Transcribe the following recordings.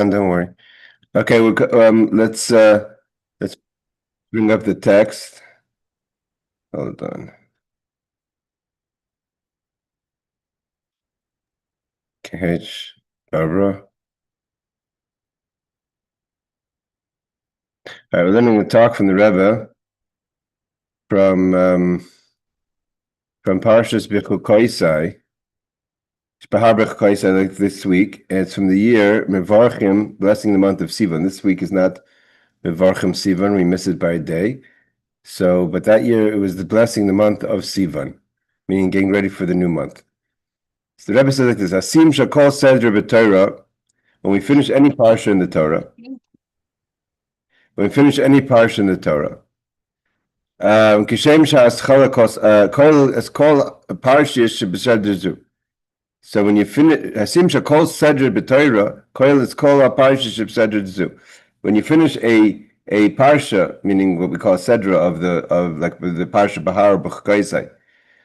Don't worry. Okay, let's bring up the text. Hold on. KH Barbara. All right, we're learning a talk from the Rebbe from Parshas Bechukotai. Behar Bechukotai, like this week, and it's from the year Mevarchim, blessing the month of Sivan. This week is not Mevarchim Sivan; we miss it by a day. So, but that year it was the blessing the month of Sivan, meaning getting ready for the new month. So the Rebbe says like this: Asim shakol sedra b'Torah. When we finish any parsha in the Torah, kishem shas chalakos kol es kol parshish b'Seder. So when you finish Asim shakol sedra b'Torah, kol es kol parshish b'Seder. When you finish a parsha, meaning what we call sedra of the Parshat Behar or Bechukotai,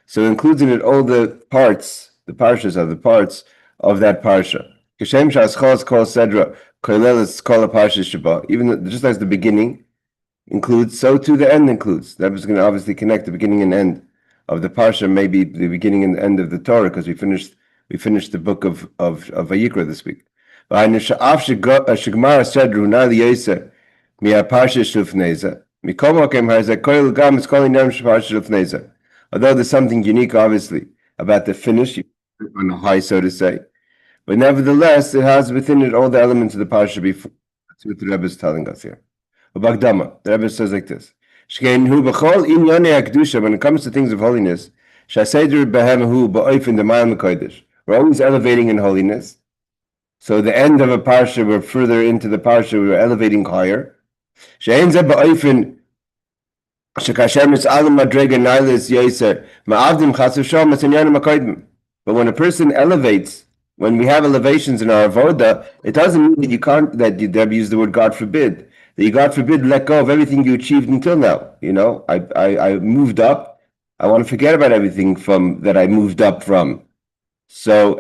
so it includes in it all the parts. The parshas are the parts of that parsha. Kishem shas kol sedra kolel es kol parshish sheba. Even just as the beginning includes, so too the end includes. That was going to obviously connect the beginning and end of the parsha, maybe the beginning and end of the Torah, because we finished the book of Vayikra this week. Although there's something unique, obviously, about the finish, on a high, so to say, but nevertheless, it has within it all the elements of the parsha before. That's what the Rebbe is telling us here. The Rebbe says like this: when it comes to things of holiness, we're always elevating in holiness. So the end of a parsha, we're further into the parsha, we're elevating higher. But when a person elevates, when we have elevations in our avoda, it doesn't mean that you can't, that you use the word God forbid, that you, God forbid, let go of everything you achieved until now. You know, I moved up. I want to forget about everything from that I moved up from. So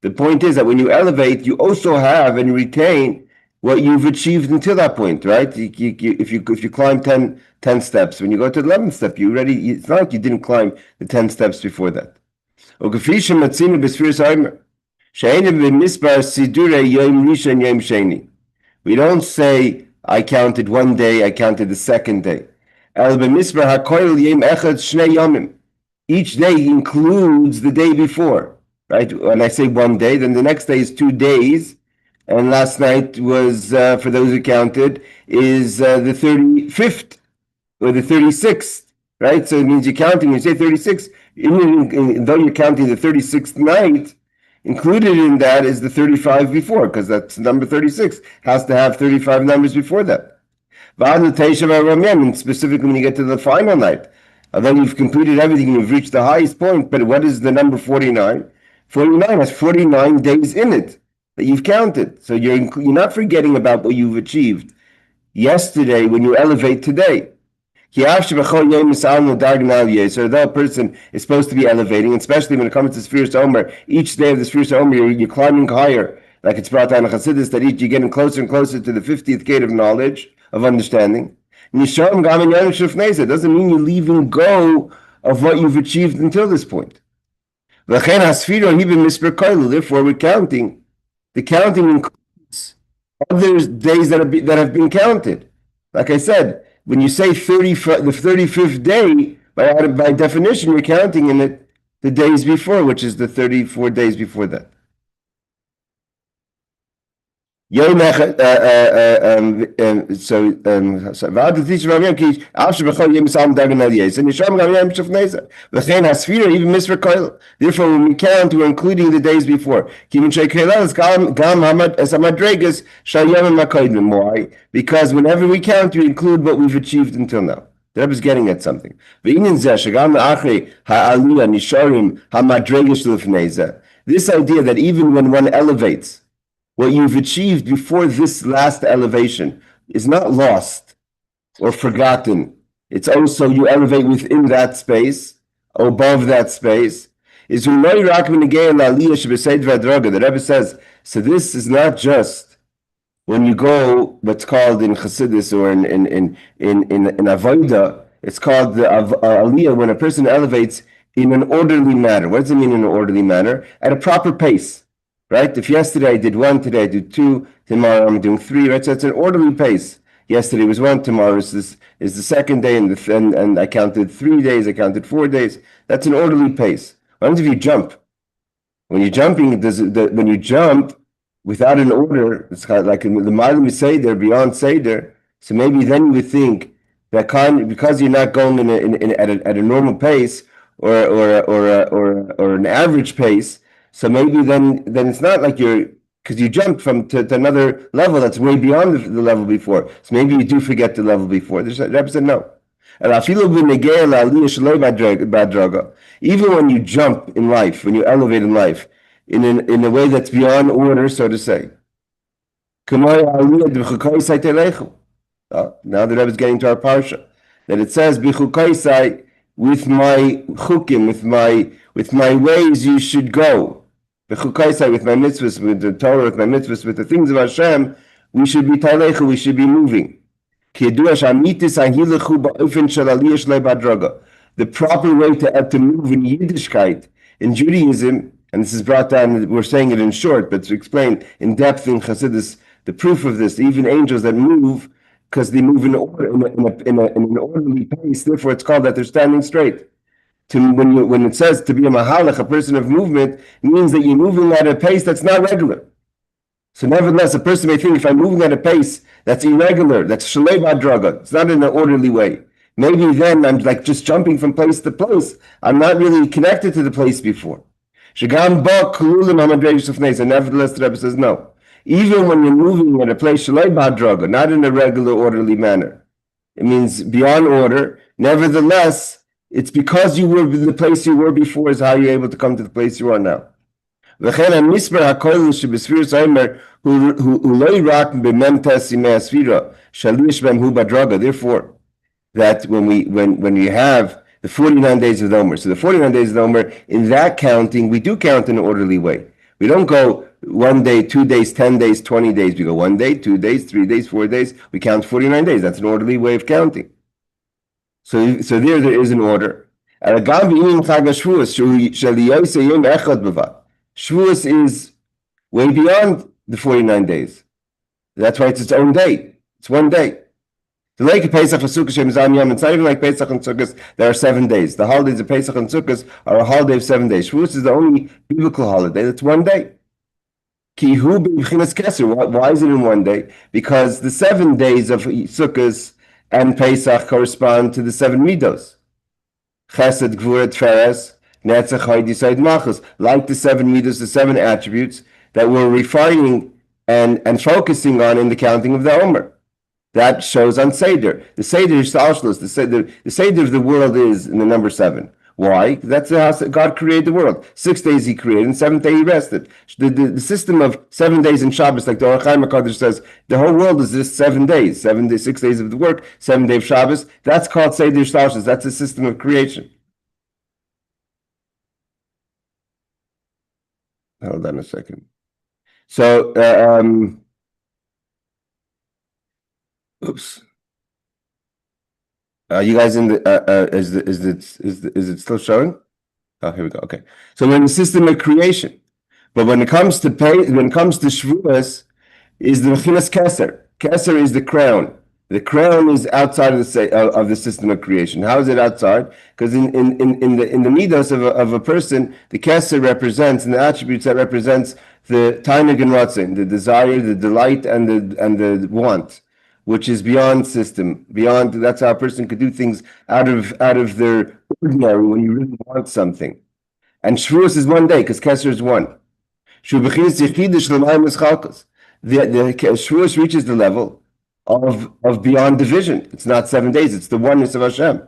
the point is that when you elevate, you also have and retain what you've achieved until that point, right? If you climb 10 steps, when you go to the 11th step, it's not like you didn't climb the 10 steps before that. We don't say, I counted one day, I counted the second day. Each day includes the day before, right? When I say one day, then the next day is 2 days. And last night was, for those who counted, is the 35th or the 36th, right? So it means you're counting, you say 36, though you're counting the 36th night, included in that is the 35 before, because that's number 36, has to have 35 numbers before that. And specifically when you get to the final night, although you've completed everything, you've reached the highest point, but what is the number 49? 49 has 49 days in it that you've counted. So you're not forgetting about what you've achieved yesterday when you elevate today. So though a person is supposed to be elevating, especially when it comes to Sefirat HaOmer, each day of the Sefirat HaOmer, you're climbing higher, like it's brought down in Chassidic, that you're getting closer and closer to the 50th gate of knowledge, of understanding. It doesn't mean you're leaving go of what you've achieved until this point. Therefore, we're counting. The counting includes other days that have been counted. Like I said, when you say the 35th day, by definition, we're counting in it the days before, which is the 34 days before that. So the therefore, when we count, we're including the days before. Why? Because whenever we count, we include what we've achieved until now. The Rebbe is getting at something. This idea that even when one elevates, what you've achieved before this last elevation is not lost or forgotten. It's also you elevate within that space, above that space. is the Rebbe says, so this is not just when you go what's called in Chassidus or in Avodah, it's called the Aliyah, when a person elevates in an orderly manner. What does it mean in an orderly manner? At a proper pace, right? If yesterday I did 1, today I do 2, tomorrow I'm doing 3, right? So it's an orderly pace. Yesterday was 1, tomorrow is the second day, and I counted 3 days, I counted 4 days. That's an orderly pace. What happens if you jump? When you're jumping, when you jump without an order, it's kind of like the Malam Seder, beyond Seder. So maybe then you would think that because you're not going at a normal pace or an average pace, so maybe then it's not like because you jumped to another level that's way beyond the level before. So maybe you do forget the level before. The Rebbe said no. Even when you jump in life, when you elevate in life, in a way that's beyond order, so to say. Now the Rebbe is getting to our parsha, that it says, Bechukotai, with my chukim, with my ways you should go. Bechukotai, with my mitzvahs, with the Torah, with my mitzvahs, with the things of Hashem, we should be talechu, we should be moving. The proper way to move in Yiddishkeit, in Judaism, and this is brought down, we're saying it in short, but to explain in depth in Chassidus, the proof of this, even angels that move, because they move in an orderly pace, therefore it's called that they're standing straight. When it says to be a mahalach, a person of movement, it means that you're moving at a pace that's not regular. So nevertheless, a person may think, if I'm moving at a pace that's irregular, that's shalei b'adraga, it's not in an orderly way. Maybe then I'm like just jumping from place to place. I'm not really connected to the place before. And nevertheless, the Rebbe says no. Even when you're moving at a place shalei b'adraga, not in a regular, orderly manner, it means beyond order. Nevertheless, it's because you were the place you were before is how you're able to come to the place you are now. Therefore, that when you have the 49 days of the HaOmer, so the 49 days of the HaOmer, in that counting, we do count in an orderly way. We don't go 1 day, 2 days, 10 days, 20 days. We go 1 day, 2 days, 3 days, 4 days. We count 49 days. That's an orderly way of counting. So there is an order. Shavuos is way beyond the 49 days. That's why it's its own day. It's 1 day. The like Pesach and Sukkot, it's not even like Pesach and Sukkot. There are 7 days. The holidays of Pesach and Sukkot are a holiday of 7 days. Shavuos is the only biblical holiday that's 1 day. Why is it in 1 day? Because the 7 days of Sukkot and Pesach correspond to the 7 midos. Chesed, Gvura, Tferes, Netzach, Haydisayid, Machos. Like the 7 midos, the 7 attributes that we're refining and focusing on in the counting of the HaOmer. That shows on Seder. The Seder is Shalshlos. The Seder of the world is in the number 7. Why? That's how God created the world. 6 days He created, and 7th day He rested. The system of 7 days in Shabbos, like the Or Chaim HaKadosh says, the whole world is just 7 days. 7 days, 6 days of the work, 7 days of Shabbos. That's called Seder Shalshlos. That's a system of creation. Hold on a second. So, oops. You guys in the is it still showing? Oh, here we go. Okay. So we're in the system of creation, but when it comes to Shavuos, is the Mechinas Keser. Keser is the crown. The crown is outside of the system of creation. How is it outside? Because in the midos of a person, the Keser represents, and the attributes that represents the tainug and ratzon, the desire, the delight, and the want, which is beyond system, beyond. That's how a person could do things out of their ordinary when you really want something. And Shavuos is 1 day because Keser is 1. The Shavuos reaches the level of beyond division. It's not 7 days. It's the oneness of Hashem.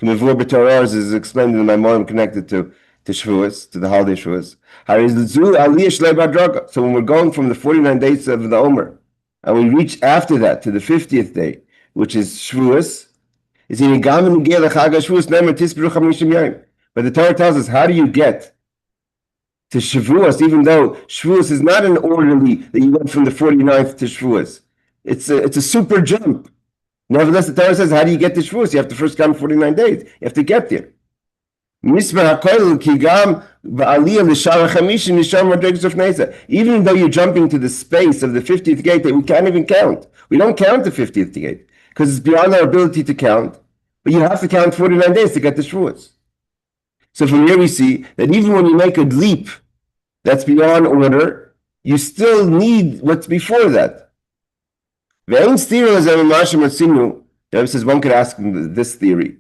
Is explained in my Meir connected to Shavuos, to the holiday Shavuos. So when we're going from the 49 days of the HaOmer, and we reach after that to the 50th day, which is Shavuos, but the Torah tells us, how do you get to Shavuos, even though Shavuos is not an orderly that you went from the 49th to Shavuos. It's a super jump. Nevertheless, the Torah says, how do you get to Shavuos? You have to first count 49 days. You have to get there. Even though you're jumping to the space of the 50th gate that we can't even count. We don't count the 50th gate because it's beyond our ability to count. But you have to count 49 days to get to Shavuos. So from here we see that even when you make a leap that's beyond order, you still need what's before that. The Rebbe says one could ask this theory,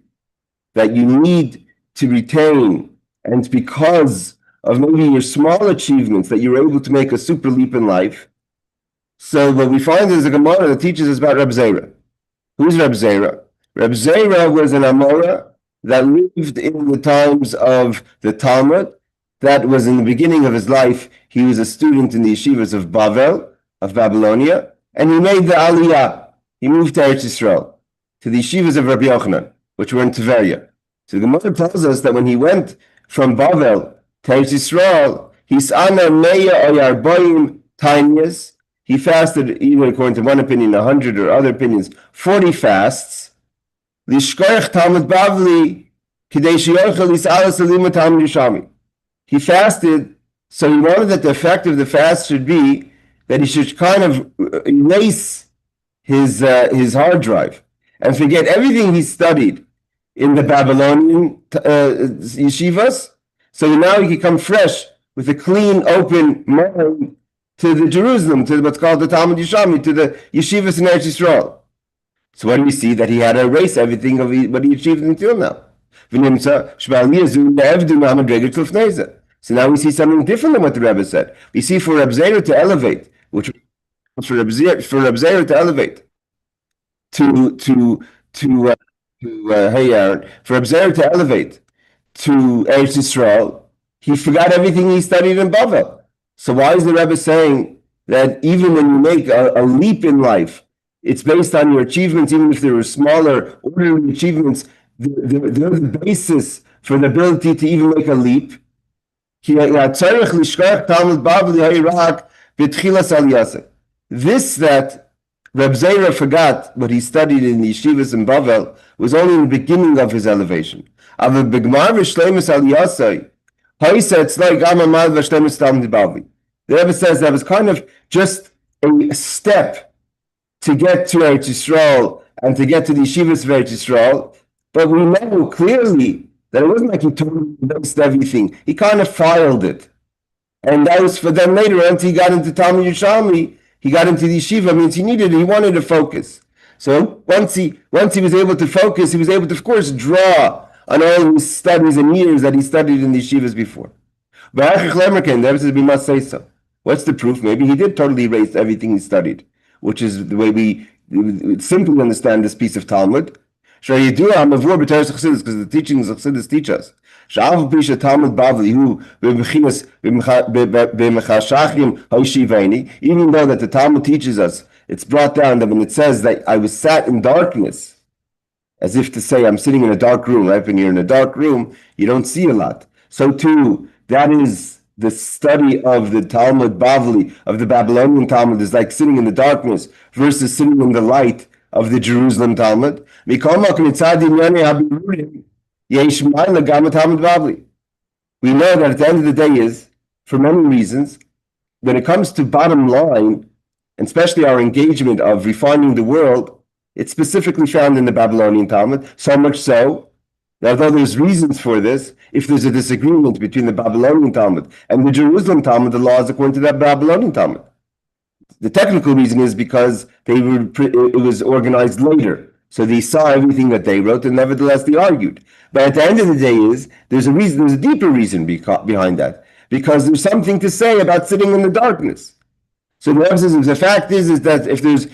that you need to retain, and it's because of maybe your small achievements that you're able to make a super leap in life. So what we find is a Gemara that teaches us about Rabbi Zeira. Who's Rabbi Zeira? Rabbi Zeira was an Amora that lived in the times of the Talmud. That was in the beginning of his life. He was a student in the yeshivas of Bavel, of Babylonia, and he made the Aliyah. He moved to Eretz Yisrael, to the yeshivas of Rabbi Yochanan, which were in Tveria. So the Gemara tells us that when he went from Bavel to Eretz Yisrael, Hisana Meir Oyarboim Tinius. He fasted, even according to one opinion, 100, or other opinions, 40 fasts. Lishkoich Talmud Bavli Kidei Sheyochel Yis'alas Alima Talmud Yishami. He fasted, so he wanted that the effect of the fast should be that he should kind of erase his hard drive and forget everything he studied in the Babylonian yeshivas, so now he can come fresh with a clean, open mind to the Jerusalem, to what's called the Talmud Yishami, to the yeshivas in Eretz Yisrael. So what do we see? That he had to erase everything of what he achieved until now. So now we see something different than what the Rebbe said. We see for Rabbi Zeira to elevate, which for Rabbi Zeira to elevate to hey Aaron, for Rabbi Zeira to elevate to Eretz Yisrael, he forgot everything he studied in Bavel. So why is the Rebbe saying that even when you make a leap in life, it's based on your achievements, even if they were smaller, orderly achievements, they're the basis for the ability to even make a leap? This that Reb Zeira forgot what he studied in the yeshivas in Bavel was only in the beginning of his elevation. The Rebbe says that was kind of just a step to get to Eretz Yisrael and to get to the yeshivas of Eretz Yisrael, but we know clearly that it wasn't like he totally erased everything. He kind of filed it. And that was for them later, once he got into Talmud Yerushalmi, he got into the yeshiva, means he wanted to focus. So once he was able to focus, he was able to, of course, draw on all his studies and years that he studied in the yeshivas before. But we must say so. What's the proof? Maybe he did totally erase everything he studied, which is the way we simply understand this piece of Talmud. Because the teachings of Chassidus teach us. Even though that the Talmud teaches us, it's brought down that when it says that I was sat in darkness, as if to say I'm sitting in a dark room, right? When you're in a dark room, you don't see a lot. So too, that is the study of the Talmud Bavli, of the Babylonian Talmud, is like sitting in the darkness versus sitting in the light of the Jerusalem Talmud. We know that at the end of the day is, for many reasons, when it comes to bottom line, and especially our engagement of refining the world, it's specifically found in the Babylonian Talmud, so much so that although there's reasons for this, if there's a disagreement between the Babylonian Talmud and the Jerusalem Talmud, the law is according to that Babylonian Talmud. The technical reason is because it was organized later. So they saw everything that they wrote, and nevertheless they argued. But at the end of the day there's a deeper reason behind that. Because there's something to say about sitting in the darkness. So the fact is that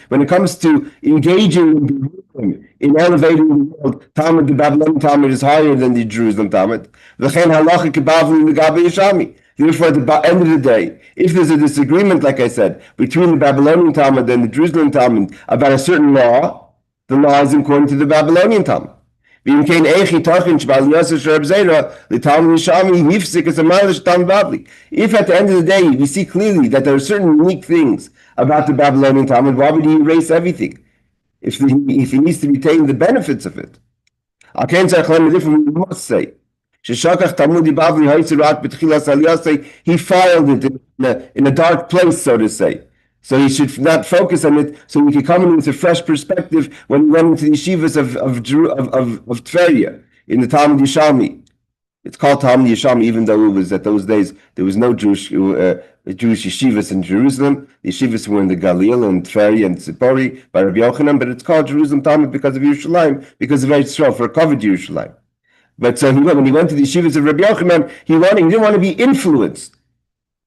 when it comes to engaging in elevating the world, the Babylonian Talmud is higher than the Jerusalem Talmud. Therefore, at the end of the day, if there's a disagreement, like I said, between the Babylonian Talmud and the Jerusalem Talmud about a certain law, the law is according to the Babylonian Talmud. ואם כן, איך ייתכן שבעלייתו של רב זיירה לתלמיד ישמעאל הפסיק את המעלה של תלמיד בבלי? If at the end of the day we see clearly that there are certain unique things about the Babylonian Talmud, why would he erase everything? If he needs to retain the benefits of it. I can't say different, we must say. ששכח תלמודי בבלי הייצא רק בתחילת עלייתו, he filed it in a dark place, so to say. So he should not focus on it, so we could come in with a fresh perspective when we went into the yeshivas of Tveria, in the Talmud Yishami. It's called Talmud Yishami, even though it was at those days, there was no Jewish yeshivas in Jerusalem. The yeshivas were in the Galil and Tveria and Tzipori by Rabbi Yochanan, but it's called Jerusalem Talmud because of Yerushalayim, because of Eretz for covered Yerushalayim. But so when he went to the yeshivas of Rabbi Yochanan, he didn't want to be influenced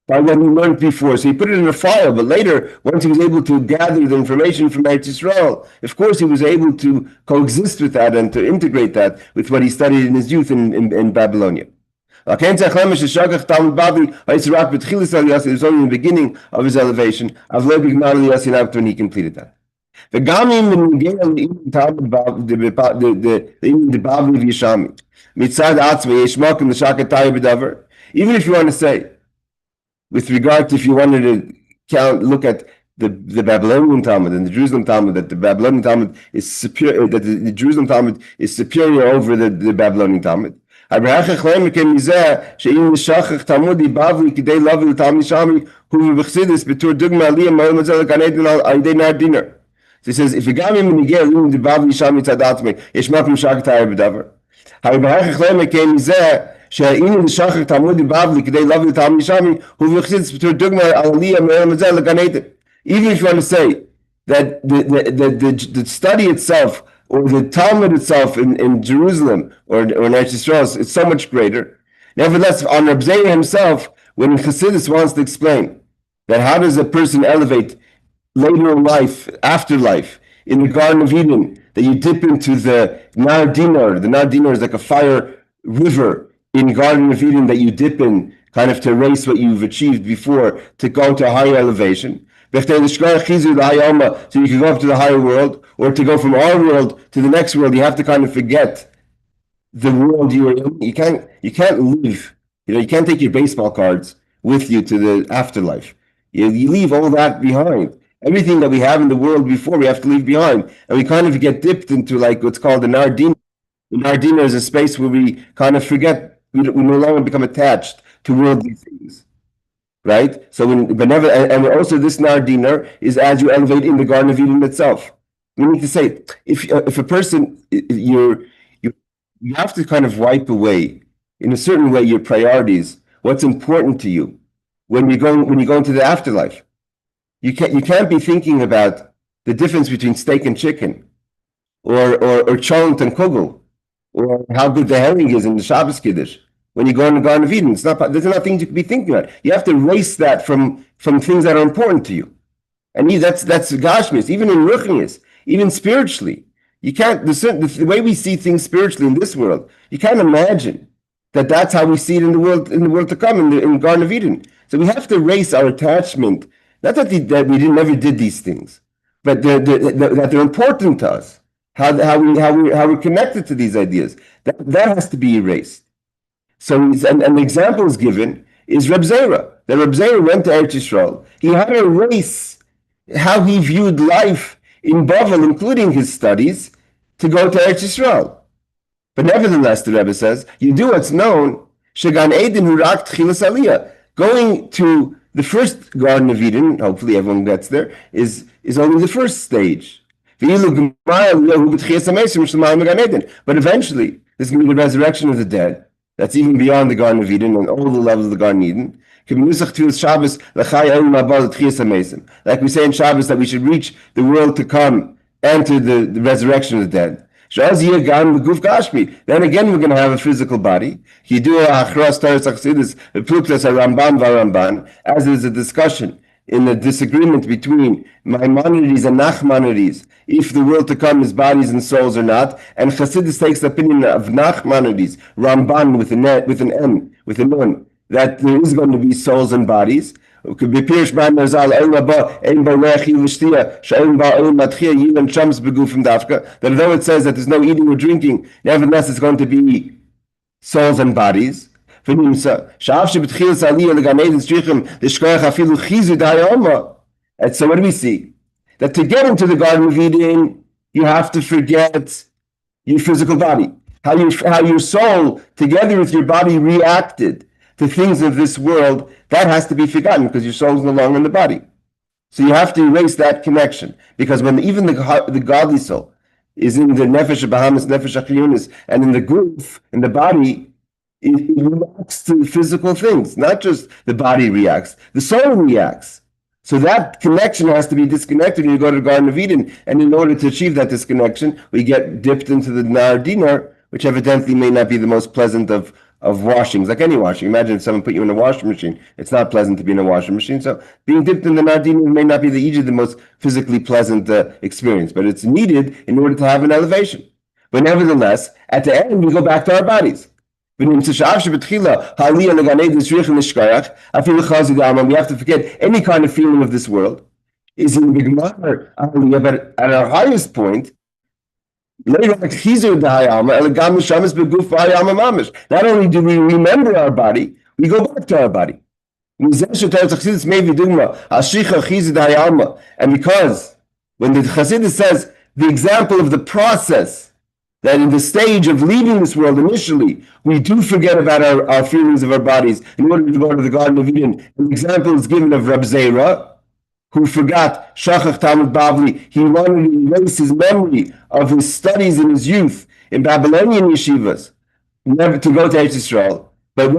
by what he learned before. So he put it in a file, but later, once he was able to gather the information from Eretz Yisrael, of course he was able to coexist with that and to integrate that with what he studied in his youth in Babylonia. It was only in the beginning of his elevation, when he completed that. Even if you want to say, with regard to, if you wanted to look at the Babylonian Talmud and the Jerusalem Talmud, that the Babylonian Talmud is superior, that the Jerusalem Talmud is superior over the Babylonian Talmud. So he says, if you got him in the Gel, the Babylonian Talmud tzad Yeshmak Mishak Tayar B'davar. שהאינו לשחר תלמוד בבלי כדי להביא לתלמיד ישמעאל הוא וחסידס בתור דוגמה על עלייה מעולם הזה לגן עדן. Even if you want to say that the study itself or the Talmud itself in Jerusalem or in Eretz Yisrael is so much greater, nevertheless on Rabbi Zeira himself, when Chassidus wants to explain that how does a person elevate later in life, afterlife, in the Garden of Eden, that you dip into the Nar Dinar. The Nar Dinar is like a fire river in Garden of Eden that you dip in, kind of to erase what you've achieved before, to go to a higher elevation. So you can go up to the higher world, or to go from our world to the next world, you have to kind of forget the world you were in. You can't live, you can't take your baseball cards with you to the afterlife. You leave all that behind. Everything that we have in the world before, we have to leave behind. And we kind of get dipped into like what's called the Nar Dinar. The Nar Dinar is a space where we kind of forget. We no longer become attached to worldly things, right? So, and also this Nar Dinar is as you elevate in the Garden of Eden itself. We need to say, if a person, you have to kind of wipe away, in a certain way, your priorities, what's important to you, when you go into the afterlife. You can't be thinking about the difference between steak and chicken, or cholent and kugel, or how good the herring is in the Shabbos Kiddush. When you go in the Garden of Eden, there's not things you can be thinking about. You have to erase that from things that are important to you. And that's Gashmis, even in Ruchnius, even spiritually. You can't, the way we see things spiritually in this world, you can't imagine that that's how we see it in the world to come, in the Garden of Eden. So we have to erase our attachment, not that we never did these things, but that they're important to us. How we're connected to these ideas, that has to be erased. So, and the example is given is Rabbi Zeira. That Rabbi Zeira went to Eretz Yisrael. He had to erase how he viewed life in Bavel, including his studies, to go to Eretz Yisrael. But nevertheless, the Rebbe says, you do what's known, Shegan Eden Hurak Tchilas Aliyah. Going to the first Garden of Eden, hopefully everyone gets there, is only the first stage. But eventually, there's going to be the resurrection of the dead. That's even beyond the Garden of Eden and all the levels of the Garden of Eden. Like we say in Shabbos, that we should reach the world to come and to the resurrection of the dead. Then again, we're going to have a physical body. As there's a discussion in the disagreement between Maimonides and Nachmanides, if the world to come is bodies and souls or not, and Chassidus takes the opinion of Nachmanides, Ramban with an N, with a nun, that there is going to be souls and bodies. בפרש מאמר ז"ל, ein bo lechi v'shtia, she'en ba'olim matchia yilan shams begufim dafka, that although it says that there's no eating or drinking, nevertheless it's going to be souls and bodies. ונמצא, שאף שבתחילת העלייה לגן עדן צריכים לשכוח אפילו חיזוד hayoma. And so what do we see? That to get into the Garden of Eden, you have to forget your physical body. How your soul, together with your body, reacted to things of this world, that has to be forgotten because your soul is no longer in the body. So you have to erase that connection. Because when even the godly soul is in the nefesh bahamas, nefesh achiyunis, and in the guf, in the body, it reacts to physical things. Not just the body reacts, the soul reacts. So that connection has to be disconnected when you go to the Garden of Eden. And in order to achieve that disconnection, we get dipped into the nar dinar, which evidently may not be the most pleasant of washings, like any washing. Imagine if someone put you in a washing machine. It's not pleasant to be in a washing machine. So being dipped in the nar dinar may not be the most physically pleasant experience, but it's needed in order to have an elevation. But nevertheless, at the end, we go back to our bodies. We have to forget any kind of feeling of this world. Is in the Gemara, but at our highest point, not only do we remember our body, we go back to our body. And because when the Chassidus says the example of the process, that in the stage of leaving this world initially, we do forget about our feelings of our bodies in order to go to the Garden of Eden. An example is given of Rabbi Zeira, who forgot Shachach Talmud Bavli. He wanted to erase his memory of his studies in his youth in Babylonian yeshivas, never to go to Eretz Yisrael. But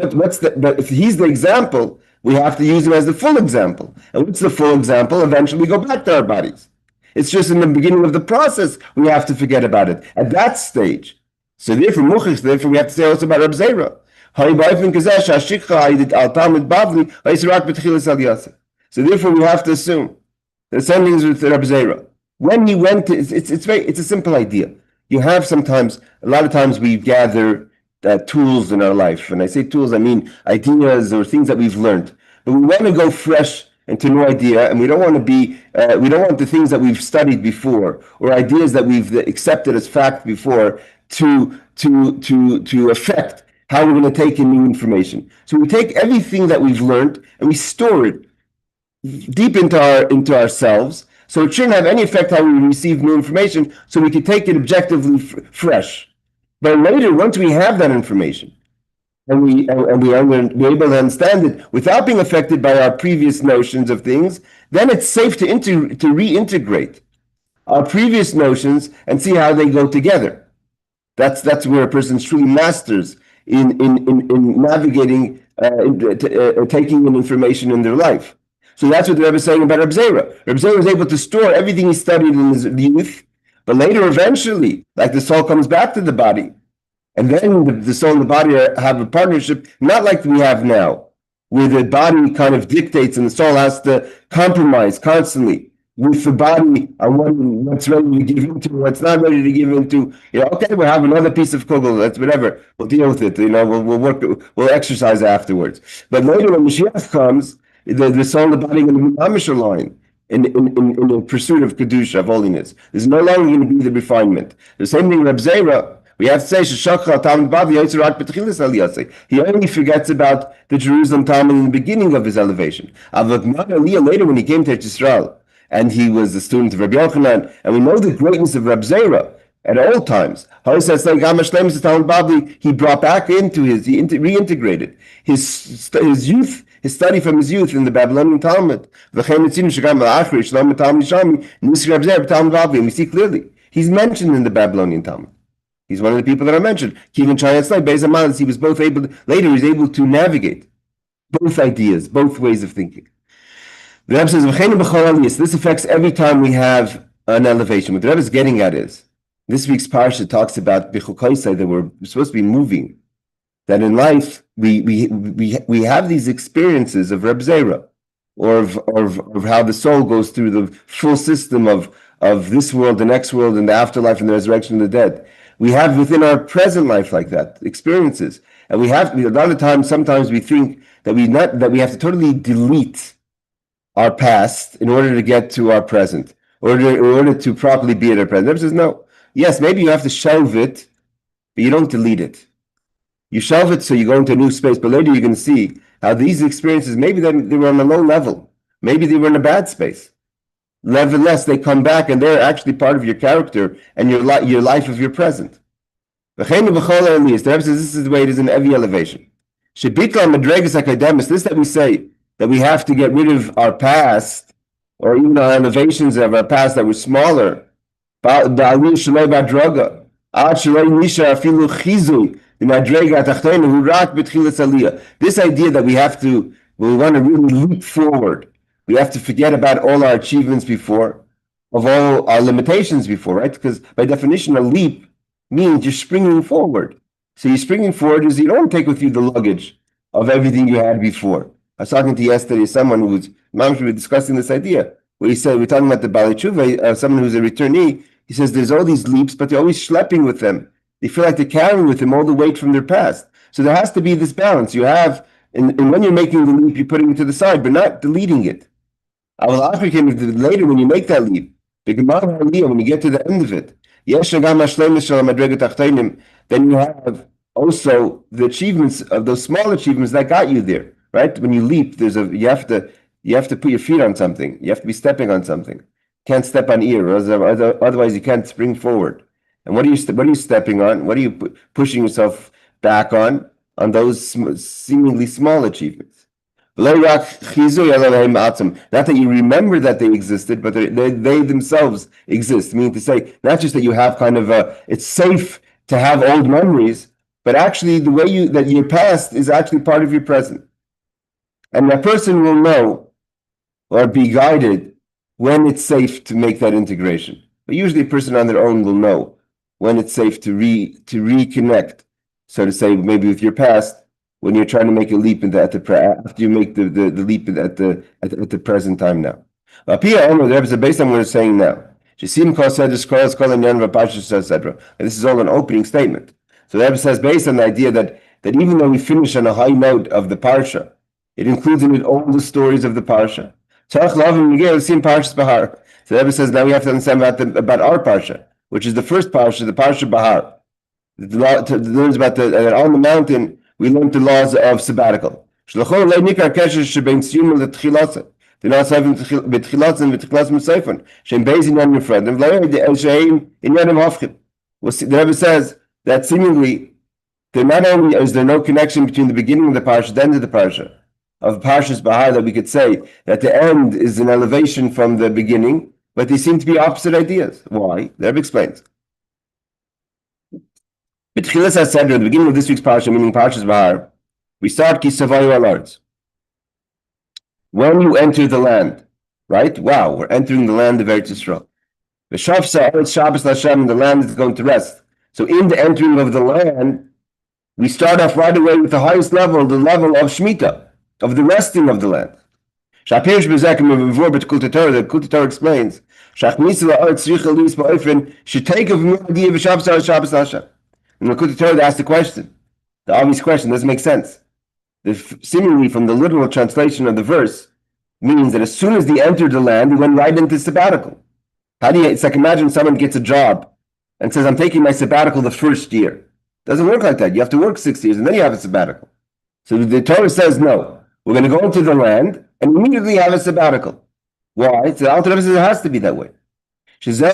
if he's the example, we have to use him as the full example. And what's the full example? Eventually we go back to our bodies. It's just in the beginning of the process we have to forget about it. At that stage. So therefore we have to say also about Rabbi Zeira. So therefore we have to assume that the same thing is with Rabbi Zeira. When he went to, it's a simple idea. You have sometimes, a lot of times we gather tools in our life. When I say tools, I mean ideas or things that we've learned. But we want to go fresh into new idea, and we don't want the things that we've studied before or ideas that we've accepted as fact before to affect how we're going to take in new information. So we take everything that we've learned and we store it deep into ourselves, so it shouldn't have any effect how we receive new information, so we can take it objectively fresh. But later, once we have that information, and we are able to understand it without being affected by our previous notions of things, then it's safe to reintegrate our previous notions and see how they go together. That's where a person truly masters in navigating, taking in information in their life. So that's what the Rebbe is saying about Rabbi Zeira. Rabbi Zeira was able to store everything he studied in his youth, but later, eventually, like the soul comes back to the body, and then the soul and the body have a partnership, not like we have now, where the body kind of dictates and the soul has to compromise constantly with the body on what's ready to give into, what's not ready to give into. Okay, we'll have another piece of kugel, that's whatever. We'll deal with it. We'll work, we'll exercise afterwards. But later, when Mashiach comes, the soul and the body are going to be mamish line in the pursuit of kedusha, of holiness. There's no longer going to be the refinement. The same thing, Rabbi Zeira. We have to say, he only forgets about the Jerusalem Talmud in the beginning of his elevation. Later, when he came to Israel, and he was a student of Rabbi Yochanan, and we know the greatness of Rabbi Zeira at all times. He brought back into he reintegrated his youth, his study from his youth in the Babylonian Talmud. And we see clearly, he's mentioned in the Babylonian Talmud. He's one of the people that I mentioned. He was both able to, later he was able to navigate both ideas, both ways of thinking. The Rebbe says, this affects every time we have an elevation. What the Rebbe is getting at is, this week's Parsha talks about Bechukotai, that we're supposed to be moving. That in life, we have these experiences of Rabbi Zeira, or of how the soul goes through the full system of this world, the next world, and the afterlife, and the resurrection of the dead. We have within our present life like that, experiences. And a lot of times, sometimes we think that we have to totally delete our past in order to get to our present, in order to properly be at our present. The Rebbe says, no. Yes, maybe you have to shelve it, but you don't delete it. You shelve it so you go into a new space, but later you're going to see how these experiences, maybe they were on a low level. Maybe they were in a bad space. Nevertheless, they come back and they're actually part of your character and your life of your present. The Rebbe says this is the way it is in every elevation. This that we say that we have to get rid of our past, or even our elevations of our past that were smaller. This idea that we have to, when we want to really leap forward, we have to forget about all our achievements before, of all our limitations before, right? Because by definition, a leap means you're springing forward. So you're springing forward is you don't take with you the luggage of everything you had before. I was talking to yesterday someone who was, we were discussing this idea, where he said, we're talking about the Bali Tshuva, someone who's a returnee. He says there's all these leaps, but they're always schlepping with them. They feel like they're carrying with them all the weight from their past. So there has to be this balance. You have, and when you're making the leap, you're putting it to the side, but not deleting it. Later, when you make that leap, when you get to the end of it, then you have also the achievements of those small achievements that got you there, right? When you leap, you have to put your feet on something. You have to be stepping on something. You can't step on ear, otherwise you can't spring forward. And what are you stepping on? What are you pushing yourself back on those seemingly small achievements? Not that you remember that they existed, but they themselves exist. Meaning to say, not just that you have kind of it's safe to have old memories, but actually the way that your past is actually part of your present. And that person will know or be guided when it's safe to make that integration. But usually a person on their own will know when it's safe to reconnect, so to say, maybe with your past, when you're trying to make a leap after you make the leap at the present time now. The Rebbe said, based on what we're saying now, this is all an opening statement. So the Rebbe says, based on the idea that even though we finish on a high note of the Parsha, it includes in it all the stories of the Parsha. So the Rebbe says, now we have to understand about our Parsha, which is the first Parsha, the Parshat Behar. Learns about on the mountain, we learned the laws of sabbatical. The Rebbe says that seemingly not only is there no connection between the beginning of the parsha, the end of the parsha, of Parshas Behar, that we could say that the end is an elevation from the beginning, but they seem to be opposite ideas. Why? The Rebbe explains. At the beginning of this week's parsha, meaning Parshas Behar, we start Kisavayu alards. When you enter the land, right? Wow, we're entering the land of Eretz Yisrael. The land is going to rest. So in the entering of the land, we start off right away with the highest level, the level of Shemitah, of the resting of the land. The Kulta Torah explains, and the Bechukotai Torah asked the question, the obvious question, doesn't make sense. Seemingly, from the literal translation of the verse, means that as soon as they entered the land, they went right into sabbatical. It's like imagine someone gets a job and says, I'm taking my sabbatical the first year. Doesn't work like that. You have to work 6 years and then you have a sabbatical. So the Torah says, no, we're going to go into the land and immediately have a sabbatical. Why? So the Alter Rebbe says it has to be that way. Because the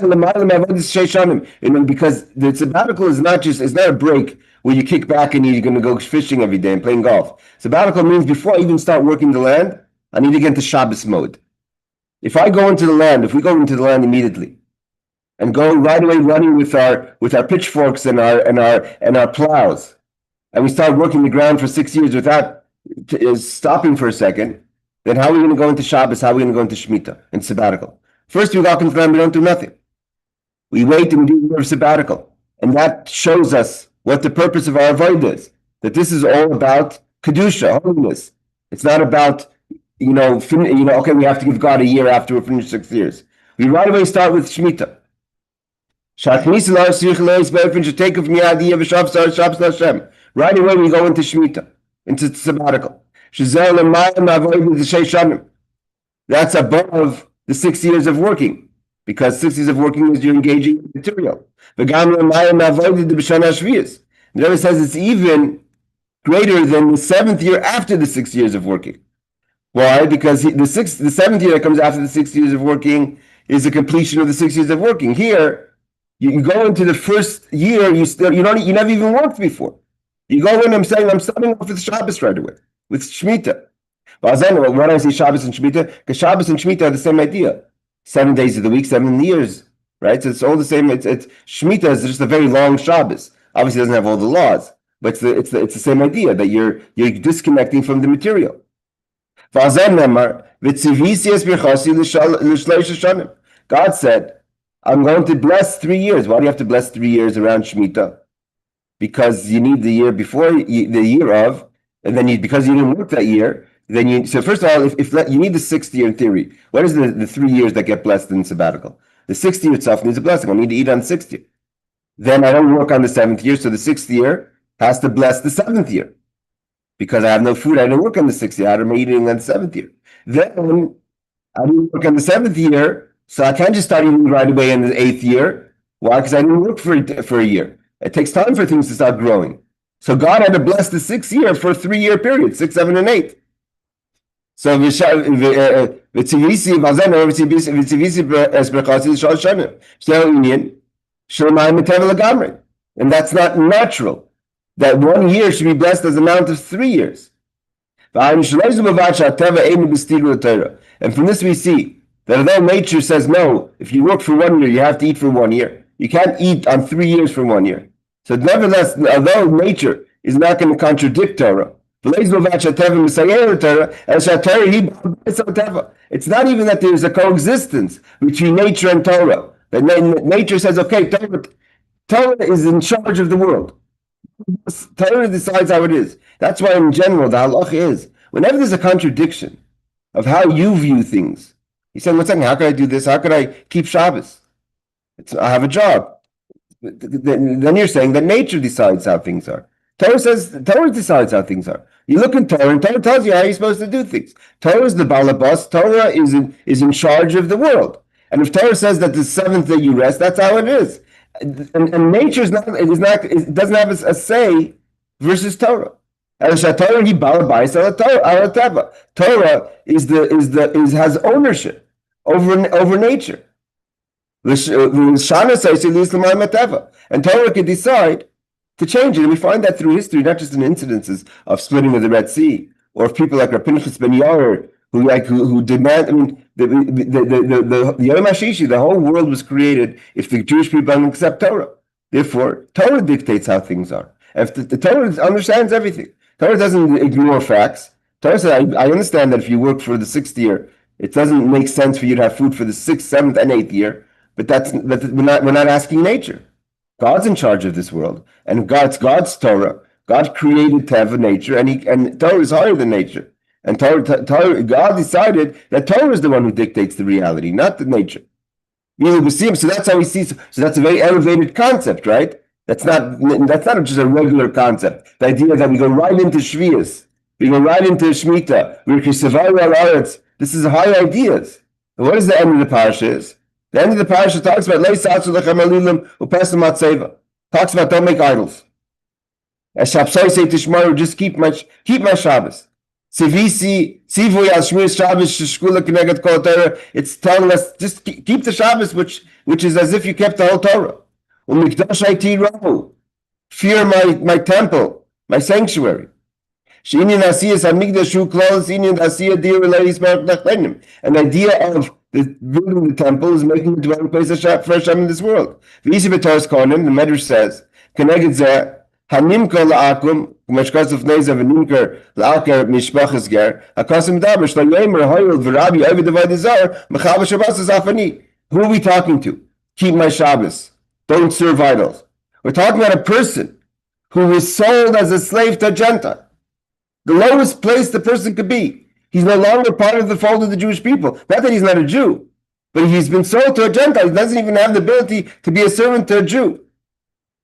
sabbatical is not a break where you kick back and you're going to go fishing every day and playing golf. Sabbatical means before I even start working the land, I need to get into Shabbos mode. If we go into the land immediately and go right away running with our pitchforks and our plows, and we start working the ground for 6 years without stopping for a second, then how are we going to go into Shabbos? How are we going to go into Shemitah and sabbatical? First, we walk into the land, we don't do nothing. We wait and we do a sabbatical. And that shows us what the purpose of our Avot is. That this is all about Kedusha, holiness. It's not about, okay, we have to give God a year after we finish 6 years. We right away start with Shemitah. Right away we go into Shemitah, into sabbatical. That's above the 6 years of working, because 6 years of working is you're engaging in material. The Rebbe says it's even greater than the 7th year after the 6 years of working. Why? Because the 7th year that comes after the 6 years of working is the completion of the 6 years of working. Here, you can go into the first year, you never even worked before. You go in, I'm starting off with Shabbos right away, with Shemitah. Why do I say Shabbos and Shemitah? Because Shabbos and Shemitah are the same idea. 7 days of the week, 7 years, right? So it's all the same. It's Shemitah is just a very long Shabbos. Obviously, it doesn't have all the laws, but it's the same idea that you're disconnecting from the material. God said, I'm going to bless 3 years. Why do you have to bless 3 years around Shemitah? Because you need the year before, the year of, and then because you didn't work that year, so first of all, if you need the 6th year in theory. What is the 3 years that get blessed in sabbatical? The 6th year itself needs a blessing. I need to eat on the 6th year. Then I don't work on the 7th year, so the 6th year has to bless the 7th year. Because I have no food, I didn't work on the 6th year. I'm eating on the 7th year. Then I didn't work on the 7th year, so I can't just start eating right away in the 8th year. Why? Because I didn't work for a year. It takes time for things to start growing. So God had to bless the 6th year for a 3-year period, 6, 7, and 8. So and that's not natural. That 1 year should be blessed as an amount of 3 years. And from this we see that although nature says no, if you work for 1 year, you have to eat for 1 year. You can't eat on 3 years for 1 year. So nevertheless, although nature is not going to contradict Torah, it's not even that there's a coexistence between nature and Torah. That nature says, okay, Torah is in charge of the world. Torah decides how it is. That's why in general, the halach is, whenever there's a contradiction of how you view things, you say, what's that? How could I do this? How could I keep Shabbos? I have a job. Then you're saying that nature decides how things are. Torah decides how things are. You look in Torah, and Torah tells you how you're supposed to do things. Torah is the balabas. Torah is in charge of the world. And if Torah says that the 7th day you rest, that's how it is. And nature it doesn't have a say versus Torah. Torah has ownership over nature. And Torah can decide to change it. And we find that through history, not just in incidences of splitting of the Red Sea, or of people like Rabbi ben Yair, who demand, I mean, the Yom HaShishi, the whole world was created if the Jewish people don't accept Torah. Therefore, Torah dictates how things are. If the Torah understands everything. Torah doesn't ignore facts. Torah says, I understand that if you work for the 6th year, it doesn't make sense for you to have food for the 6th, 7th, and 8th year, but we're not asking nature. God's in charge of this world, and God's Torah. God created Teva, nature, and Torah is higher than nature. And God decided that Torah is the one who dictates the reality, not the nature. So that's how we see. So that's a very elevated concept, right? That's not just a regular concept. The idea that we go right into Shvius, we go right into Shemitah, this is high ideas. And what is the end of the parasha is? The end of the parasha talks about talks about don't make idols. As Shapsai say Tishmaru, just keep my Shabbos. It's telling us just keep the Shabbos, which is as if you kept the whole Torah. Fear my temple, my sanctuary. And the idea of building the temple is making the dwelling place for Hashem in this world. The Medrash says, Hanimka la'akum, Meshkosov Neza v'nimker la'akar mishpachas ger, Hakasim daber sh'layemer hoyel v'rabi ovid avodah mechal v'shabbos afani. Who are we talking to? Keep my Shabbos. Don't serve idols. We're talking about a person who was sold as a slave to a Gentile. The lowest place the person could be. He's no longer part of the fold of the Jewish people. Not that he's not a Jew, but he's been sold to a Gentile. He doesn't even have the ability to be a servant to a Jew.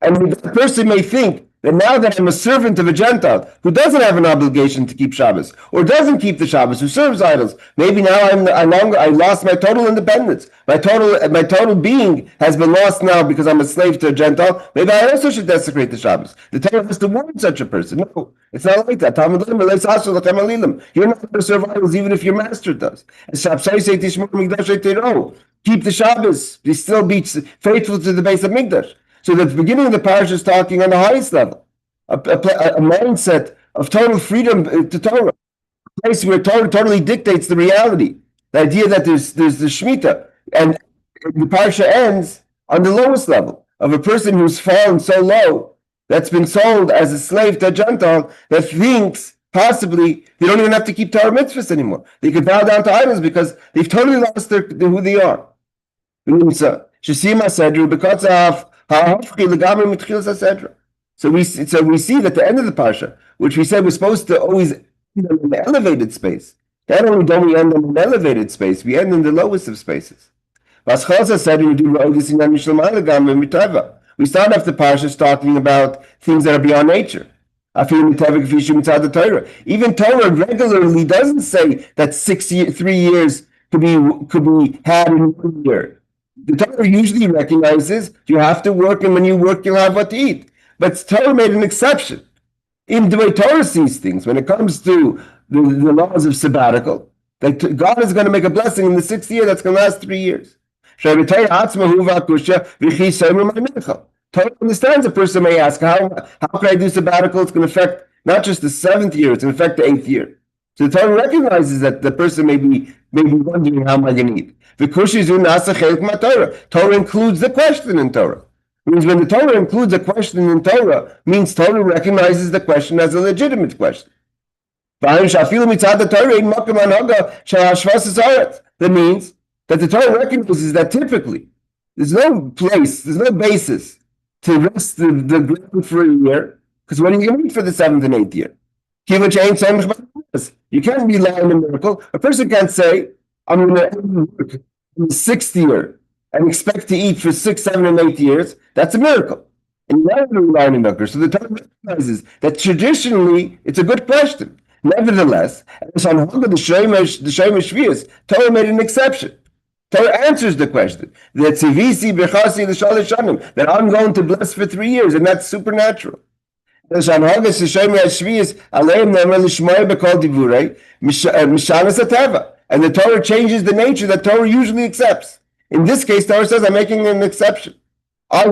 And the person may think that now that I'm a servant of a Gentile who doesn't have an obligation to keep Shabbos or doesn't keep the Shabbos, who serves idols, maybe now I lost my total independence. My total being has been lost now because I'm a slave to a Gentile. Maybe I also should desecrate the Shabbos. The Torah has to warn such a person. No, it's not like that. You're not going to serve idols even if your master does. Keep the Shabbos. He still be faithful to the base of Mikdash. So the beginning of the parasha is talking on the highest level, a mindset of total freedom to Torah, a place where Torah totally dictates the reality. The idea that there's the Shemitah, and the parasha ends on the lowest level of a person who's fallen so low, that's been sold as a slave to a Gentile, that thinks possibly they don't even have to keep Torah mitzvahs anymore. They could bow down to idols because they've totally lost who they are. So we see that the end of the parsha, which we said we're supposed to always end in an elevated space. Not only don't we end in an elevated space, we end in the lowest of spaces. We start off the parsha talking about things that are beyond nature. Even Torah regularly doesn't say that 3 years could be had in 1 year. The Torah usually recognizes you have to work, and when you work, you'll have what to eat. But Torah made an exception. In the way Torah sees things, when it comes to the laws of sabbatical, that God is going to make a blessing in the 6th year that's going to last 3 years. Torah understands a person may ask, how can I do sabbatical? It's going to affect not just the 7th year, it's going to affect the 8th year. So the Torah recognizes that the person may be wondering, how am I going to eat? Torah includes the question in Torah. Means when the Torah includes a question in Torah, means Torah recognizes the question as a legitimate question. That means that the Torah recognizes that typically there's no basis to rest the ground for a year, because when are you going to eat for the 7th and 8th year? You can't rely on a miracle. A person can't say, I'm going to work in the 6th year and expect to eat for 6, 7, and 8 years. That's a miracle. And you're not going to rely on a miracle. So the Torah recognizes that traditionally it's a good question. Nevertheless, Torah made an exception. Torah answers the question that I'm going to bless for 3 years, and that's supernatural. And the Torah changes the nature that Torah usually accepts. In this case, Torah says, I'm making an exception. I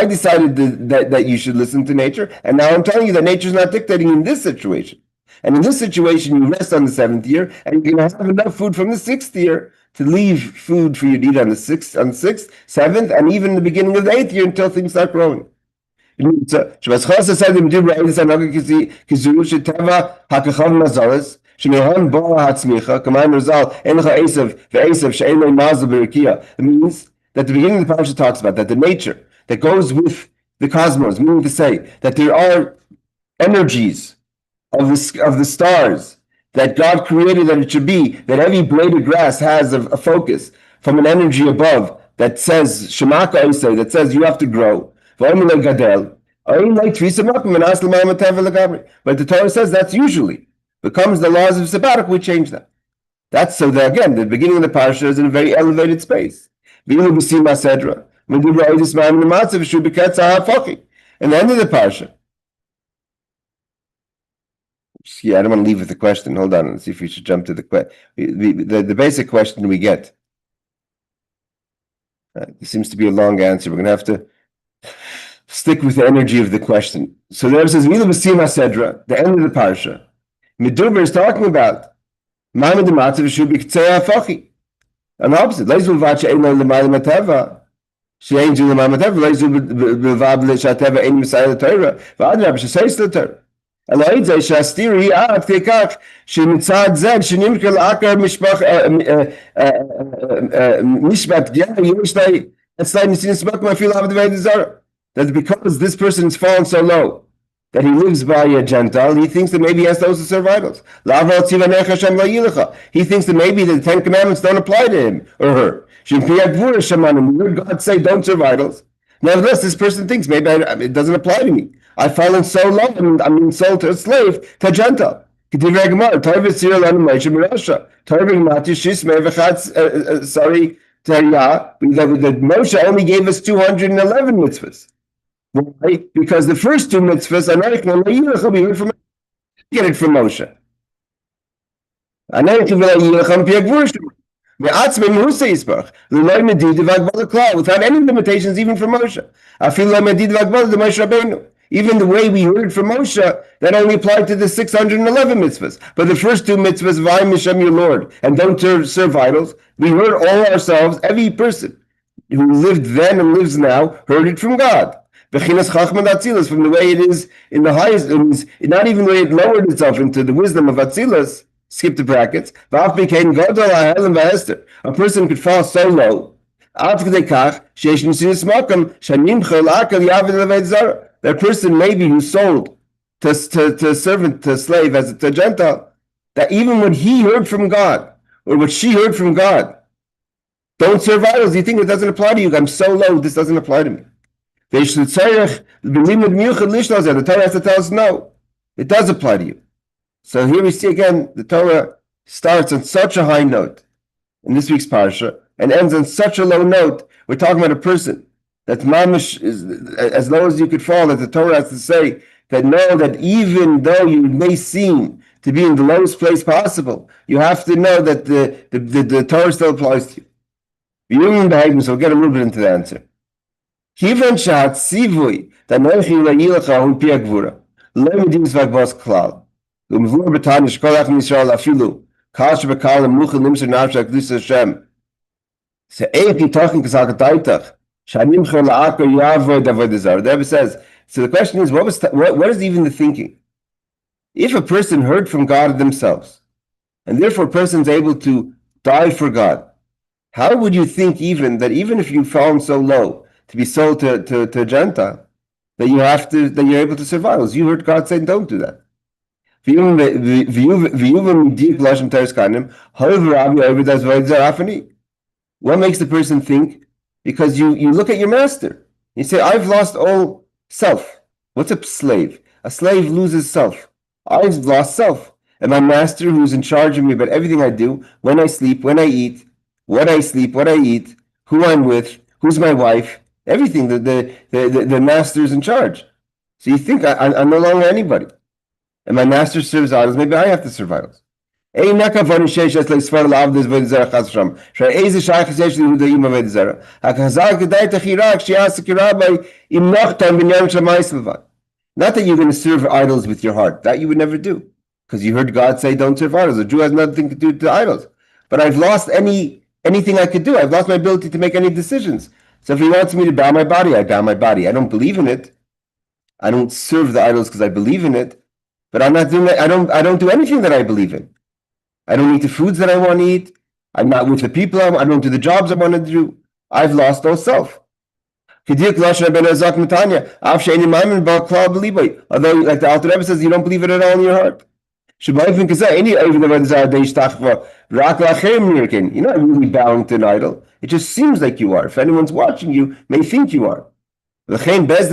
decided that you should listen to nature, and now I'm telling you that nature is not dictating in this situation. And in this situation, you rest on the 7th year, and you're going to have enough food from the 6th year to leave food for you to eat on the 6th, 7th, and even the beginning of the 8th year until things start growing. It means that the beginning of the parasha talks about that the nature that goes with the cosmos, meaning to say that there are energies of the stars that God created that it should be, that every blade of grass has a focus from an energy above that says Shemaka Isai, that says you have to grow. But the Torah says that's usually becomes the laws of sabbatical. We change that. That's so that again, the beginning of the parasha is in a very elevated space. And the end of the parasha. Yeah, I don't want to leave with the question. Hold on, let's see if we should jump to the question. The basic question we get. It seems to be a long answer. We're going to have to stick with the energy of the question. So there it says, the end of the parsha. Meduber is talking about and the opposite. That because this person has fallen so low that he lives by a Gentile, he thinks that maybe he has to also serve idols. He thinks that maybe the 10 Commandments don't apply to him or her. You heard God say, don't serve idols. Nevertheless, this person thinks maybe it doesn't apply to me. I've fallen so low, I'm being sold to a slave, to a Gentile. Sorry, that Moshe only gave us 211 mitzvahs. Why? Because the first two mitzvahs are not we heard from get it from Moshe. Without any limitations, even from Moshe. Even the way we heard from Moshe, that only applied to the 611 mitzvahs. But the first two mitzvahs, V'ayim Hashem your Lord, and don't serve idols, we heard all ourselves, every person who lived then and lives now, heard it from God. From the way it is in the highest, not even the way it lowered itself into the wisdom of Atzilus, skip the brackets, a person could fall so low, that person maybe who sold to servant, to slave, as a Gentile, that even when he heard from God, or what she heard from God, don't serve idols, you think it doesn't apply to you. I'm so low, this doesn't apply to me. The Torah has to tell us, no, it does apply to you. So here we see again, the Torah starts on such a high note in this week's parsha and ends on such a low note. We're talking about a person that mamish is as low as you could fall, that the Torah has to say that know that even though you may seem to be in the lowest place possible, you have to know that the Torah still applies to you. So we'll get a little bit into the answer. The Rebbe says, so the question is, what is even the thinking? If a person heard from God themselves, and therefore a person is able to die for God, how would you think even if you've fallen so low to be sold to a Gentile, that you're able to survive? You heard God say, don't do that. What makes the person think? Because you look at your master. You say, I've lost all self. What's a slave? A slave loses self. I've lost self. And my master, who's in charge of me about everything I do, when I sleep, when I eat, what I sleep, what I eat, who I'm with, who's my wife, everything, the master is in charge. So you think I'm no longer anybody. And my master serves idols, maybe I have to serve idols. There's no Not that you're going to serve idols with your heart. That you would never do. Because you heard God say, don't serve idols. A Jew has nothing to do to idols. But I've lost anything I could do. I've lost my ability to make any decisions. So if he wants me to bow my body, I bow my body. I don't believe in it. I don't serve the idols because I believe in it. But I'm not doing that. I don't do anything that I believe in. I don't eat the foods that I want to eat. I'm not with the people. I don't do the jobs I want to do. I've lost all self. Although, like the Alter Rebbe says, you don't believe it at all in your heart. You're not really bowing to an idol. It just seems like you are. If anyone's watching you, may think you are. But nevertheless,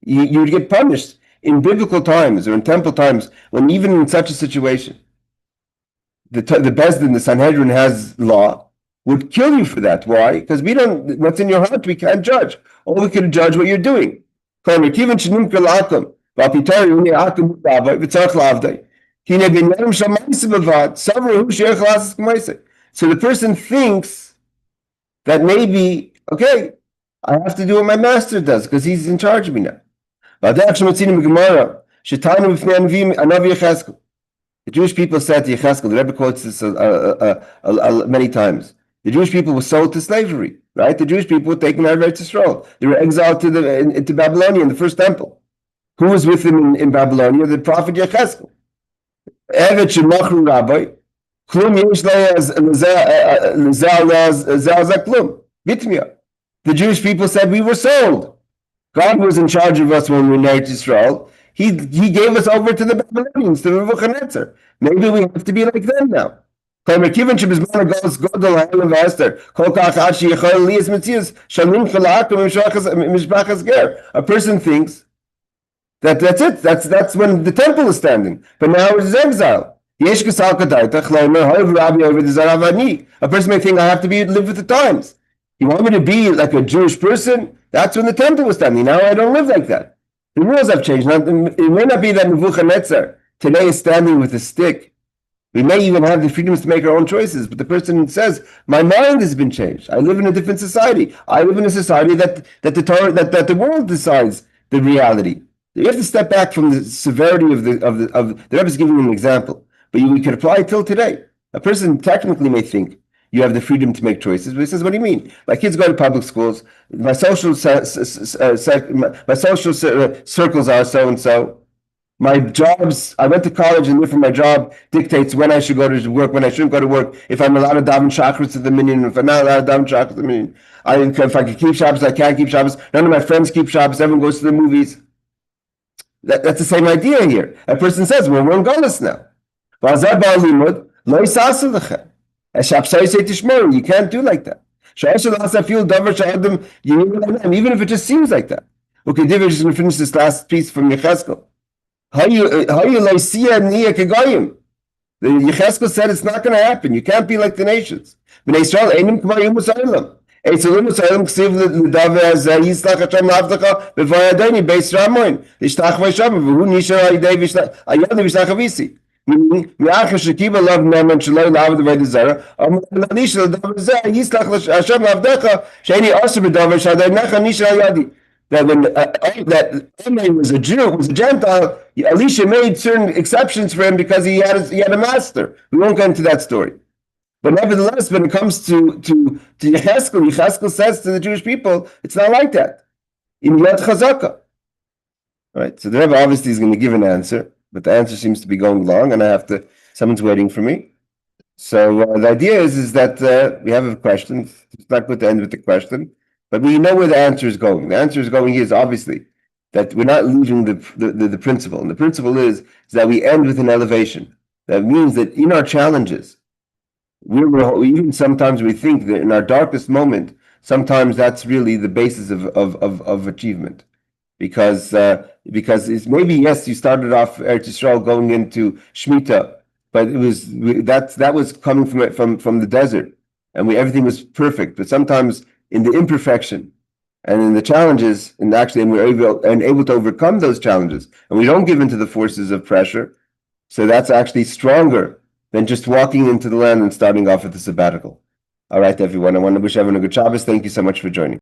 you would get punished in biblical times or in temple times, when even in such a situation, the Bezdin, the Sanhedrin has law, would kill you for that. Why? Because we don't, what's in your heart, we can't judge. All we can judge what you're doing. So the person thinks that maybe, okay, I have to do what my master does because he's in charge of me now. The Jewish people said to Yecheskel, the Rebbe quotes this many times, the Jewish people were sold to slavery, right? The Jewish people were taken out of Eretz Yisrael. They were exiled into Babylonia in the first temple. Who was with them in Babylonia? The prophet Yecheskel. The Jewish people said, we were sold. God was in charge of us when we were in Eretz Yisrael. He gave us over to the Babylonians, to Nebuchadnezzar. Maybe we have to be like them now. מכיוון שבזמן הגולוס גודל העולם ואסתר, כל כך עד שיכול להיות מציאות של מלחלק ומשפחת גר. A person thinks that's it. That's when the temple is standing. But now it's exile. A person may think I have to live with the times. You want me to be like a Jewish person? That's when the temple was standing. Now I don't live like that. The rules have changed. Now, it may not be that Nebuchadnezzar today is standing with a stick. We may even have the freedoms to make our own choices, but the person says, my mind has been changed. I live in a different society. I live in a society that the world decides the reality. You have to step back from the severity of the Rebbe is giving an example, but we can apply it till today. A person technically may think you have the freedom to make choices, but he says, what do you mean? My kids go to public schools. My social circles are so and so. My jobs, I went to college and therefore my job dictates when I should go to work, when I shouldn't go to work, if I'm allowed to daven chakras to the minyan, if I'm not allowed to daven chakras to the minyan. If I can keep Shabbos, I can't keep Shabbos. None of my friends keep Shabbos. Everyone goes to the movies. That's the same idea here. A person says, well, we're in Golis now. You can't do like that. Even if it just seems like that. Okay, David is going to finish this last piece from Yecheskel. The Yecheskel said it's not going to happen. You can't be like the nations. Meaning, that when that Omer was a Jew, was a Gentile, Elisha made certain exceptions for him because he had a master. We won't go into that story. But nevertheless, when it comes to Yecheskel says to the Jewish people, it's not like that. In Yad Chazaka. Right, so the Rebbe obviously is going to give an answer, but the answer seems to be going long, and someone's waiting for me. So the idea is that we have a question. It's not good to end with the question, but we know where the answer is going. The answer is going here is obviously that we're not leaving the principle. And the principle is that we end with an elevation. That means that in our challenges, even sometimes we think that in our darkest moment, sometimes that's really the basis of achievement. Because it's maybe, yes, you started off Eretz Yisrael going into Shemitah, but that was coming from the desert, and everything was perfect. But sometimes in the imperfection and in the challenges, and we're able to overcome those challenges, and we don't give into the forces of pressure. So that's actually stronger than just walking into the land and starting off with the sabbatical. All right, everyone. I want to wish everyone a good Shabbos. Thank you so much for joining.